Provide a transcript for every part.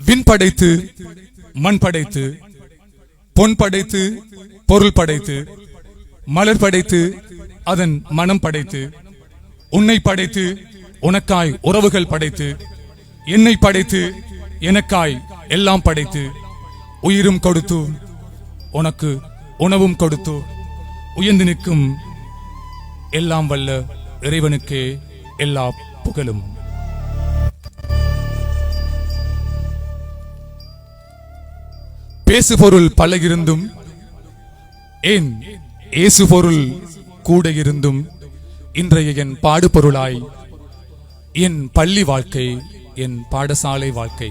விண் படைத்து மண் படைத்து பொன் படைத்து பொருள் படைத்து மலர் படைத்து அதன் மனம் படைத்து உன்னை படைத்து உனக்காய் உறவுகள் படைத்து என்னை படைத்து எனக்காய் எல்லாம் படைத்து உயிரும் கொடுத்து உனக்கு உணவும் கொடுத்து உயர்ந்து நிற்கும் எல்லாம் வல்ல இறைவனுக்கே எல்லா புகழும். பேசு பொருள் பல இருந்தும் ஏன் ஏசு பொருள் கூட இருந்தும் இன்றைய என் பாடு பொருளாய் என் பள்ளி வாழ்க்கை என் பாடசாலை வாழ்க்கை.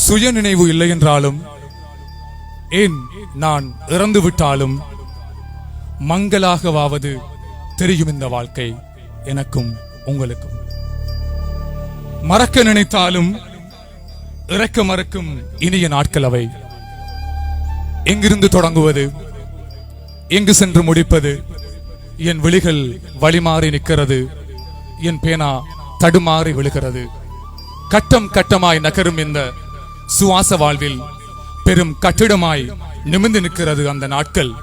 சுய நினைவு இல்லை என்றாலும் ஏன் நான் இறந்து விட்டாலும் மங்களாகவாவது தெரியும் இந்த வாழ்க்கை எனக்கும் உங்களுக்கும். மறக்க நினைத்தாலும் இறக்க மறக்கும் இனிய நாட்கள் அவை. எங்கிருந்து தொடங்குவது, எங்கு சென்று முடிப்பது? என் விழிகள் வழிமாறி நிற்கிறது, என் பேனா தடுமாறி விழுகிறது. கட்டம் கட்டமாய் நகரும் இந்த சுவாச வாழ்வில் பெரும் கட்டிடமாய் நிமிர்ந்து நிற்கிறது அந்த நாட்கள்.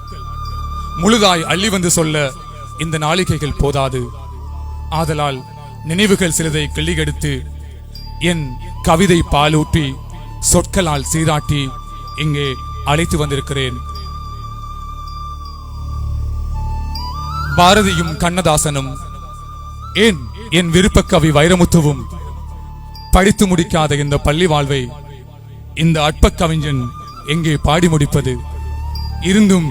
முழுதாய் அள்ளி வந்து சொல்ல இந்த நாளிகைகள் போதாது. ஆதலால் நினைவுகள் சிலதை கிள்ளியெடுத்து என் கவிதை பாலூட்டி சொற்களால் சீராட்டி இங்கே அழைத்து வந்திருக்கிறேன். பாரதியும் கண்ணதாசனும் ஏன் என் விருப்ப கவி வைரமுத்துவும் படித்து முடிக்காத இந்த பள்ளி வாழ்வை இந்த அற்ப கவிஞன் எங்கே பாடி முடிப்பது? இருந்தும்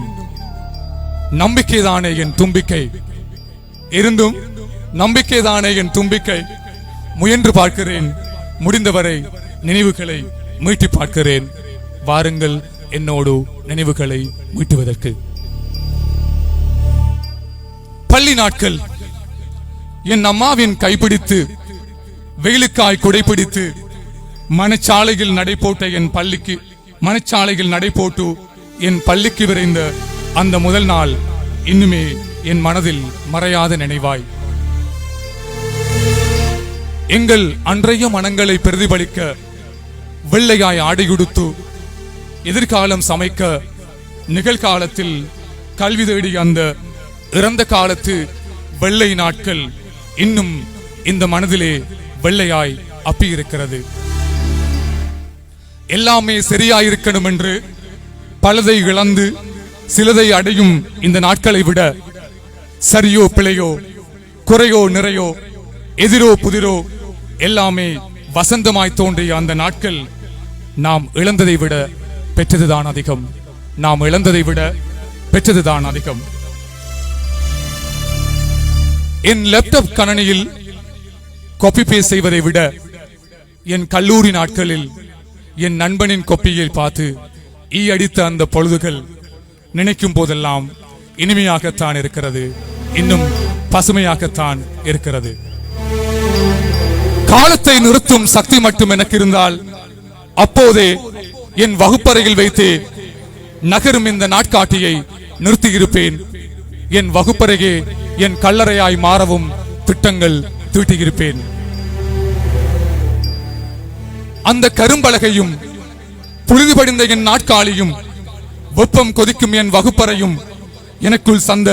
நம்பிக்கைதானே என் தும்பிக்கை, இருந்தும் நம்பிக்கைதானே என் தும்பிக்கை. முயன்று பார்க்கிறேன், முடிந்தவரை நினைவுகளை மீட்டி பார்க்கிறேன். வாருங்கள் என்னோடு நினைவுகளை மீட்டுவதற்கு. பள்ளி நாட்கள் என் அம்மாவின் கைப்பிடித்து வெயிலுக்காய் குடைப்பிடித்து மனச்சாலையில் நடைபோட்ட என் பள்ளிக்கு மனச்சாலையில் நடைபோட்டு என் பள்ளிக்கு விரைந்த அந்த முதல் நாள் இன்னுமே என் மனதில் மறையாத நினைவாய். எங்கள் அன்றைய மனங்களை பிரதிபலிக்க வெள்ளையாய் ஆடையுடுத்து எதிர்காலம் சமைக்க நிகழ்காலத்தில் கல்வி தேடி அந்த இறந்த காலத்து வெள்ளை நாட்கள் இன்னும் இந்த மனதிலே வெள்ளையாய் அப்பியிருக்கிறது. எல்லாமே சரியாயிருக்கணும் என்று பலதை இழந்து சிலதை அடையும் இந்த நாட்களை விட சரியோ பிழையோ குறையோ நிறையோ எதிரோ புதிரோ எல்லாமே வசந்தமாய் தோன்றிய அந்த நாட்கள் நாம் இழந்ததை விட பெற்றதுதான் அதிகம். நாம் இழந்ததை விட பெற்றதுதான் அதிகம். என் லேப்டாப் கணனியில் காப்பி பேஸ்ட் செய்வதை விட என் கல்லூரி நாட்களில் என் நண்பனின் கொப்பியை பார்த்து ஈ அடித்த அந்த பொழுதுகள் நினைக்கும் போதெல்லாம் இனிமையாகத்தான் இருக்கிறது, இன்னும் பசுமையாகத்தான் இருக்கிறது. காலத்தை நிறுத்தும் சக்தி மட்டும் எனக்கு இருந்தால் அப்போதே என் வகுப்பறையில் வைத்து நகரும் இந்த நாட்காட்டியை நிறுத்தி இருப்பேன். என் வகுப்பறையே என் கல்லறையாய் மாறவும் திட்டங்கள் தீட்டியிருப்பேன். அந்த கரும்பலகையும் புழுதி படிந்த என் நாட்காலியும் வெப்பம் கொதிக்கும் என் வகுப்பறையும் எனக்குள் சந்த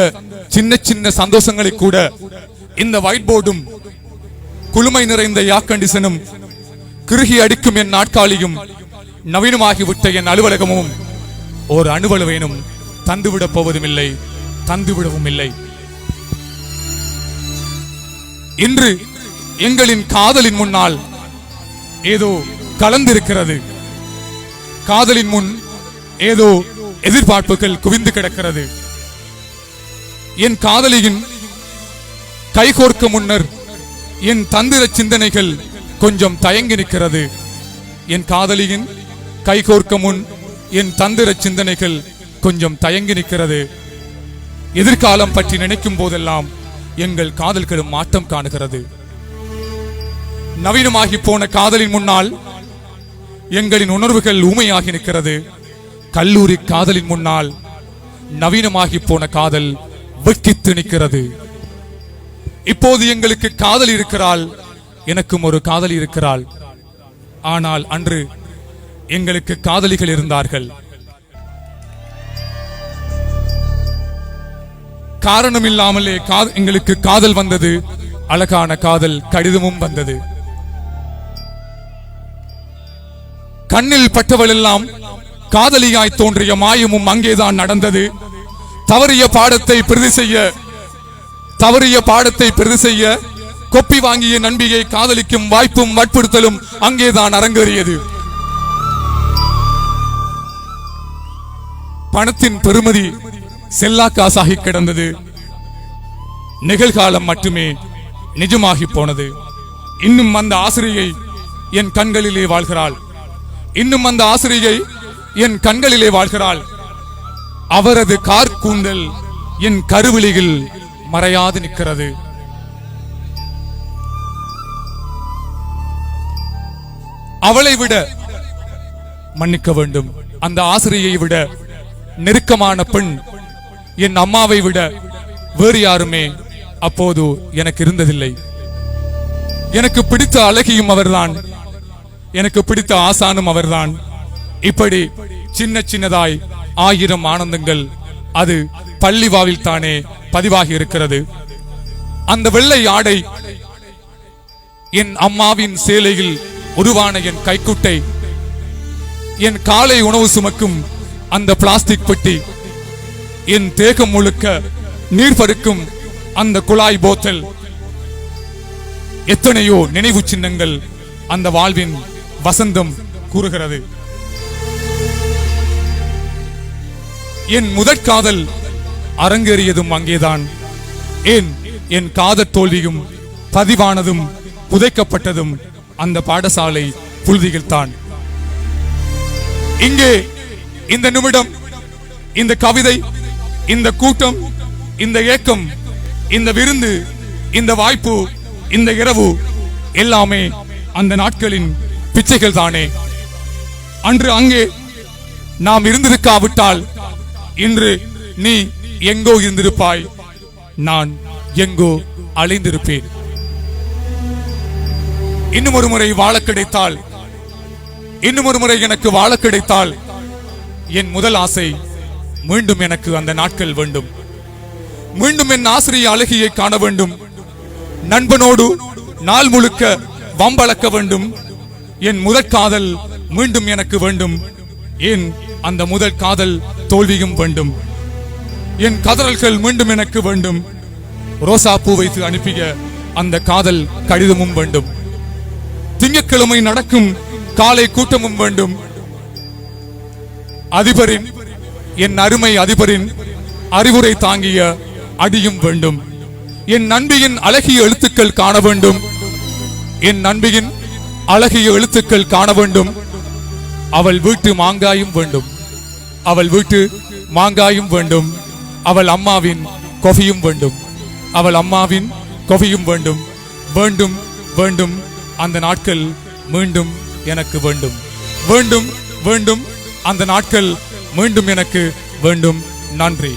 சின்ன சின்ன சந்தோஷங்களை கூட இந்த ஒயிட் போர்டும் குளுமை நிறைந்த ஏர் கண்டிஷனும் கிருகி அடிக்கும் என் நாட்காலியும் நவீனமாகிவிட்ட என் அலுவலகமும் ஒரு அணுவளவேனும் தந்துவிடப் போவதும் இல்லை, தந்துவிடவும் இல்லை. இன்று எங்களின் காதலின் முன்னால் ஏதோ கலந்திருக்கிறது. காதலின் முன் ஏதோ எதிர்பார்ப்புகள் குவிந்து கிடக்கிறது. என் காதலியின் கைகோர்க்க முன்னர் என் தந்திர சிந்தனைகள் கொஞ்சம் தயங்கி நிற்கிறது. என் காதலியின் கைகோர்க்க முன் என் தந்திர சிந்தனைகள் கொஞ்சம் தயங்கி நிற்கிறது. எதிர்காலம் பற்றி நினைக்கும் போதெல்லாம் எங்கள் காதல்களும் மாற்றம் காணுகிறது. நவீனமாகி போன காதலின் முன்னால் எங்களின் உணர்வுகள் ஊமையாகி நிற்கிறது. கல்லூரி காதலின் முன்னால் நவீனமாகி போன காதல் வெட்கித்து நிற்கிறது. இப்போது எங்களுக்கு காதல் இருக்கிறாள், எனக்கும் ஒரு காதலி இருக்கிறாள். ஆனால் அன்று எங்களுக்கு காதலிகள் இருந்தார்கள். காரணமில்லாமலே எங்களுக்கு காதல் வந்தது. அழகான காதல் கடிதமும் வந்தது. கண்ணில் பட்டவள் எல்லாம் காதலியாய் தோன்றிய மாயமும் அங்கேதான் நடந்தது. தவறிய பாடத்தை பிரதி செய்ய கொப்பி வாங்கிய நண்பியை காதலிக்கும் வாய்ப்பும் வற்புறுத்தலும் அங்கேதான் அரங்கேறியது. பணத்தின் பெருமதி செல்லா காசாகி கிடந்தது. நிகழ்காலம் மட்டுமே நிஜமாகி போனது. இன்னும் அந்த ஆசிரியை என் கண்களிலே வாழ்கிறாள். அவரது கார்கூந்தல் என் கருவிழியில் மறையாது நிற்கிறது. அவளை விட, மன்னிக்க வேண்டும், அந்த ஆசிரியை விட நெருக்கமான பெண் என் அம்மாவை விட வேறு யாருமே அப்போது எனக்கு இருந்ததில்லை. எனக்கு பிடித்த அழகியும் அவர்தான், எனக்கு பிடித்த ஆசானும் அவர்தான். இப்படி சின்ன சின்னதாய் 1000 ஆனந்தங்கள் அது பள்ளிவாவில் தானே பதிவாகி இருக்கிறது. அந்த வெள்ளை ஆடை, என் அம்மாவின் சேலையில் உருவான என் கைக்குட்டை, என் காலை உணவு சுமக்கும் அந்த பிளாஸ்டிக் பெட்டி, என் தேகம் முழுக்க நீர் பருக்கும் அந்த குழாய் போத்தல், எத்தனையோ நினைவு சின்னங்கள் அந்த வாழ்வின் வசந்தம் கூறுகிறது. என் முதற்காதல் அரங்கேறியதும் அங்கேதான். என் காதல் தோல்வியும் பதிவானதும் புதைக்கப்பட்டதும் அந்த பாடசாலை புழுதிகள் தான். இங்கே இந்த நிமிடம், இந்த கவிதை, இந்த கூட்டம், இந்த ஏக்கம், இந்த விருந்து, இந்த வாய்ப்பு, இந்த இரவு எல்லாமே அந்த நாட்களின் பிச்சைகள் தானே. அன்று அங்கே நாம் இருந்திருக்காவிட்டால் இன்று நீ எங்கோ இருந்திருப்பாய், நான் எங்கோ அலைந்திருப்பேன். இன்னும் ஒரு முறை வாழ கிடைத்தால், இன்னும் ஒரு முறை எனக்கு வாழ கிடைத்தால், என் முதல் ஆசை மீண்டும் எனக்கு அந்த நாட்கள் வேண்டும். மீண்டும் என் ஆசிரிய அழகியை காண வேண்டும். நண்பனோடு நாள் முழுக்க வம்பளக்க வேண்டும். என் முதல் காதல் மீண்டும் எனக்கு வேண்டும். ஏன் அந்த முதல் காதல் தோல்வியும் வேண்டும். என் கதறல்கள் மீண்டும் எனக்கு வேண்டும். ரோசா பூ வைத்து அனுப்பிய அந்த காதல் கடிதமும் வேண்டும். திங்கட்கிழமை நடக்கும் காலை கூட்டமும் வேண்டும். அதிபரின், என் அருமை அதிபரின் அறிவுரை தாங்கிய அடியும் வேண்டும். என் நண்பியின் அழகிய எழுத்துக்கள் காண வேண்டும். என் நண்பியின் அழகிய எழுத்துக்கள் காண வேண்டும். அவள் வீட்டு மாங்காயும் வேண்டும். அவள் வீட்டு மாங்காயும் வேண்டும். அவள் அம்மாவின் கொஃபியும் வேண்டும். அவள் அம்மாவின் கொஃபியும் வேண்டும். வேண்டும் வேண்டும். அந்த நாட்கள் மீண்டும் எனக்கு வேண்டும். வேண்டும் வேண்டும். அந்த நாட்கள் மீண்டும் எனக்கு வேண்டும். நன்றி.